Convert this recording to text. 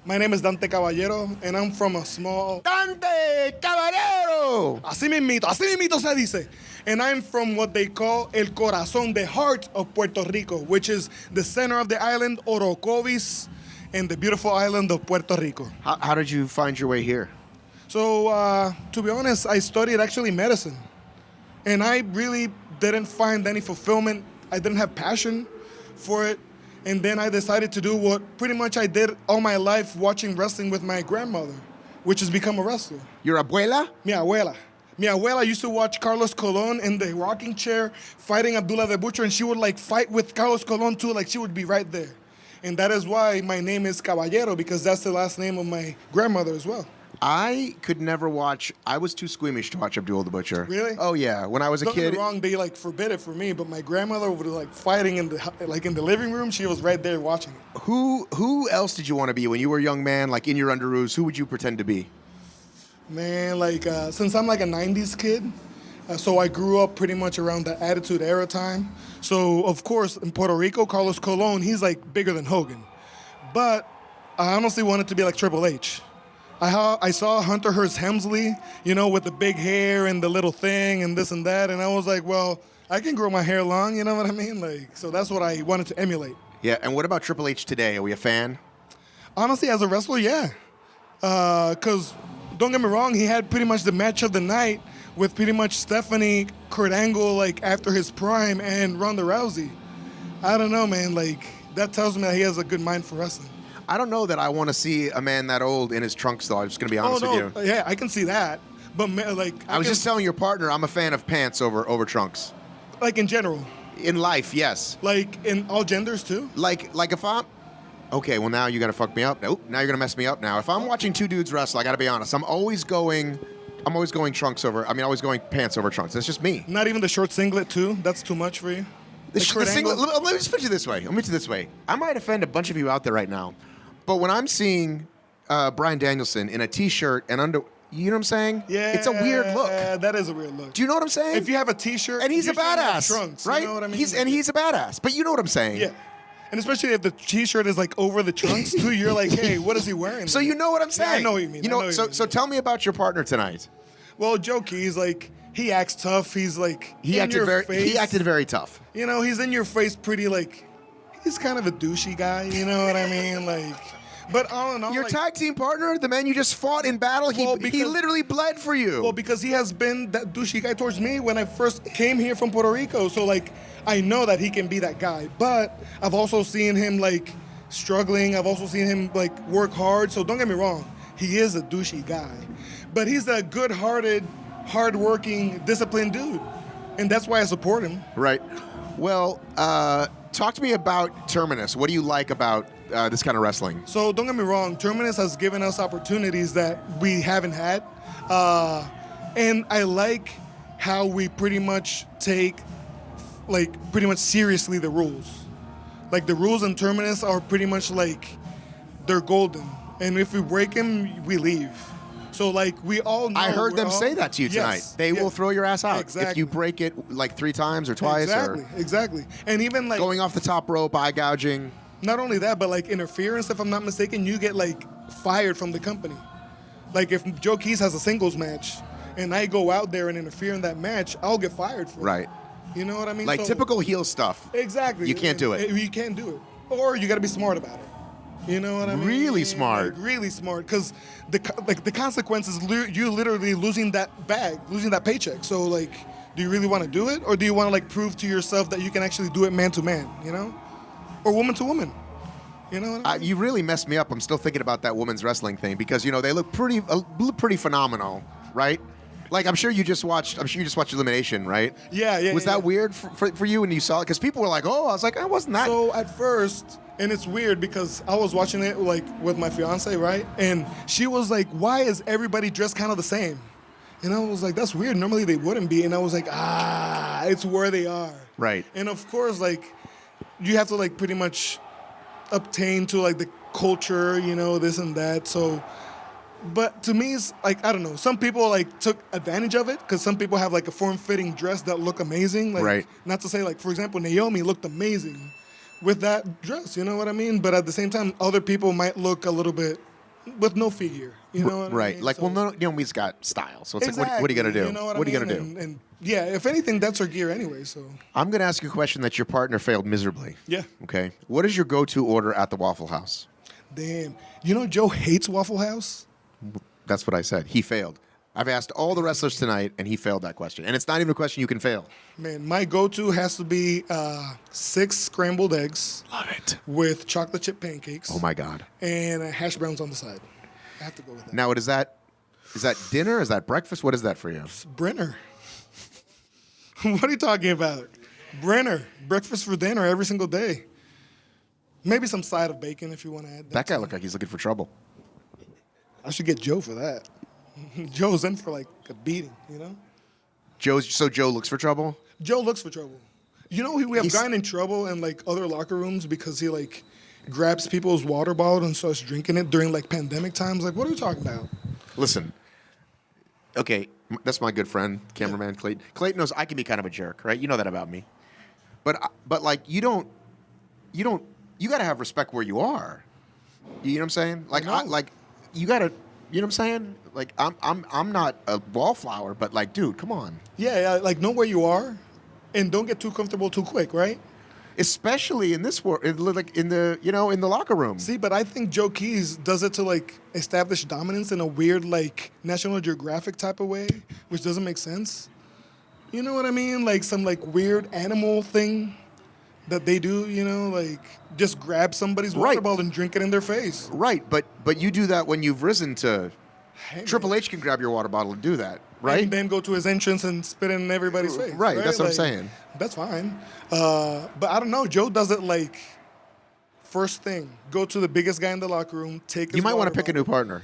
My name is Dante Caballero, and I'm from a small... Dante Caballero! Así mismito se dice. And I'm from what they call El Corazón, the heart of Puerto Rico, which is the center of the island, Orocovis, and the beautiful island of Puerto Rico. How did you find your way here? So, to be honest, I studied actually medicine. And I really didn't find any fulfillment. I didn't have passion for it. And then I decided to do what pretty much I did all my life, watching wrestling with my grandmother, which is become a wrestler. Your abuela? Mi abuela. Mi abuela used to watch Carlos Colon in the rocking chair fighting Abdullah the Butcher, and she would like fight with Carlos Colon too, like she would be right there. And that is why my name is Caballero, because that's the last name of my grandmother as well. I could never watch. I was too squeamish to watch Abdul the Butcher. Really? Oh yeah. When I was a Don't kid. get me wrong, they like forbid it for me, but my grandmother would like fighting in the living room. She was right there watching it. Who else did you want to be when you were a young man? Like in your underoos, who would you pretend to be? Man, like since I'm like a '90s kid, so I grew up pretty much around the Attitude Era time. So of course in Puerto Rico, Carlos Colon, he's like bigger than Hogan, but I honestly wanted to be like Triple H. I saw Hunter Hearst Helmsley, with the big hair and the little thing and this and that, and I was like, well, I can grow my hair long, you know what I mean? Like, so that's what I wanted to emulate. Yeah, and what about Triple H today? Are we a fan? Honestly, as a wrestler, yeah. Because, don't get me wrong, he had pretty much the match of the night with pretty much Stephanie, Kurt Angle, like, after his prime, and Ronda Rousey. I don't know, man. Like, that tells me that he has a good mind for wrestling. I don't know that I want to see a man that old in his trunks, though. I'm just going to be honest with you. Yeah, I can see that. But, like... I was just telling your partner I'm a fan of pants over trunks. Like, in general? In life, yes. Like, in all genders, too? Like if I'm... Okay, well, now you're going to fuck me up. Nope, now you're going to mess me up now. If I'm watching two dudes wrestle, I got to be honest. I'm always going trunks over... always going pants over trunks. That's just me. Not even the short singlet, too? That's too much for you? The singlet... Let me just put you this way. Let me put you this way. I might offend a bunch of you out there right now. But when I'm seeing Bryan Danielson in a T-shirt and under, you know what I'm saying? Yeah, it's a weird look. That is a weird look. Do you know what I'm saying? If you have a T-shirt, and he's a badass, trunks, right? You know what I mean? He's a badass. But you know what I'm saying? Yeah. And especially if the T-shirt is like over the trunks too, you're like, hey, what is he wearing? So you know what I'm saying? Yeah, I know what you mean. So tell me about your partner tonight. Well, Joe Keys, like, he acts tough. He's like he acted very tough. He's in your face, pretty like. He's kind of a douchey guy. You know what I mean? Like. But all in all, your tag team partner, the man you just fought in battle, he literally bled for you. Well, because he has been that douchey guy towards me when I first came here from Puerto Rico. So, like, I know that he can be that guy. But I've also seen him, like, struggling. I've also seen him, like, work hard. So don't get me wrong. He is a douchey guy. But he's a good-hearted, hard-working, disciplined dude. And that's why I support him. Right. Well, talk to me about Terminus. What do you like about this kind of wrestling? So don't get me wrong, Terminus has given us opportunities that we haven't had. And I like how we pretty much take, like, pretty much seriously the rules. Like, the rules in Terminus are pretty much like, they're golden. And if we break them, we leave. So, like, we all know... I heard them say that to you tonight. Yes, they will throw your ass out if you break it, like, 3 times or twice. Exactly. And even, like... Going off the top rope, eye gouging. Not only that, but, like, interference, if I'm not mistaken, you get, like, fired from the company. Like, if Joe Keys has a singles match and I go out there and interfere in that match, I'll get fired for it. Right. You know what I mean? Like, typical heel stuff. Exactly. You can't do it. You can't do it. Or you got to be smart about it. You know what I mean? Really smart. Like, really smart. Because the consequences, you literally losing that bag, losing that paycheck. So, like, do you really want to do it? Or do you want to, like, prove to yourself that you can actually do it man to man, you know? Or woman to woman. You know what I mean? You really messed me up. I'm still thinking about that women's wrestling thing because, they look pretty phenomenal, right? Like, I'm sure you just watched Elimination, right? Yeah. Was that weird for you when you saw it? Because people were like, oh, I was like, I wasn't that. So at first, and it's weird because I was watching it, like, with my fiance, right? And she was like, why is everybody dressed kind of the same? And I was like, that's weird. Normally they wouldn't be. And I was like, it's where they are. Right. And of course, like, you have to, like, pretty much obtain to, like, the culture, this and that. So... But to me, it's like, I don't know. Some people, like, took advantage of it because some people have, like, a form-fitting dress that look amazing. Like, right. Not to say, like, for example, Naomi looked amazing with that dress. You know what I mean? But at the same time, other people might look a little bit with no figure. You know what I Right. mean? Like, So- well, no, you know, we's got style. So it's exactly. like, what are you going to do? You know what are I you going mean? to do? And yeah, if anything, that's her gear anyway. So I'm going to ask you a question that your partner failed miserably. yeah. Okay. What is your go-to order at the Waffle House? Damn. You know Joe hates Waffle House? That's what I said. He failed. I've asked all the wrestlers tonight, and he failed that question. And it's not even a question you can fail. Man, my go-to has to be 6 scrambled eggs. Love it. With chocolate chip pancakes. Oh, my God. And hash browns on the side. I have to go with that. Now, is that dinner? Is that breakfast? What is that for you? It's Brenner. What are you talking about? Brenner. Breakfast for dinner every single day. Maybe some side of bacon if you want to add that. That guy looked like he's looking for trouble. I should get Joe for that. Joe's in for like a beating, you know? So Joe looks for trouble? Joe looks for trouble. You know, we have He's- gotten in trouble in like other locker rooms because he like grabs people's water bottle and starts drinking it during like pandemic times. Like, what are you talking about? Listen. Okay, that's my good friend, cameraman Clayton. Clayton knows I can be kind of a jerk, right? You know that about me. But like you got to have respect where you are. You know what I'm saying? Like I know. like you got to, you know what I'm saying? Like I'm not a wallflower, but like dude, come on. Yeah, like know where you are and don't get too comfortable too quick, right? Especially in this world, like in the locker room. See, but I think Joe Keys does it to like establish dominance in a weird like National Geographic type of way, which doesn't make sense. You know what I mean? Like some like weird animal thing that they do, you know, like just grab somebody's water Right. bottle and drink it in their face. Right, but you do that when you've risen to. Hey, man. Triple H can grab your water bottle and do that, right? And then go to his entrance and spit it in everybody's face. Right, that's what I'm saying. That's fine. But I don't know. Joe does it like first thing. Go to the biggest guy in the locker room. Take. His You might want water to pick a bottle. new partner.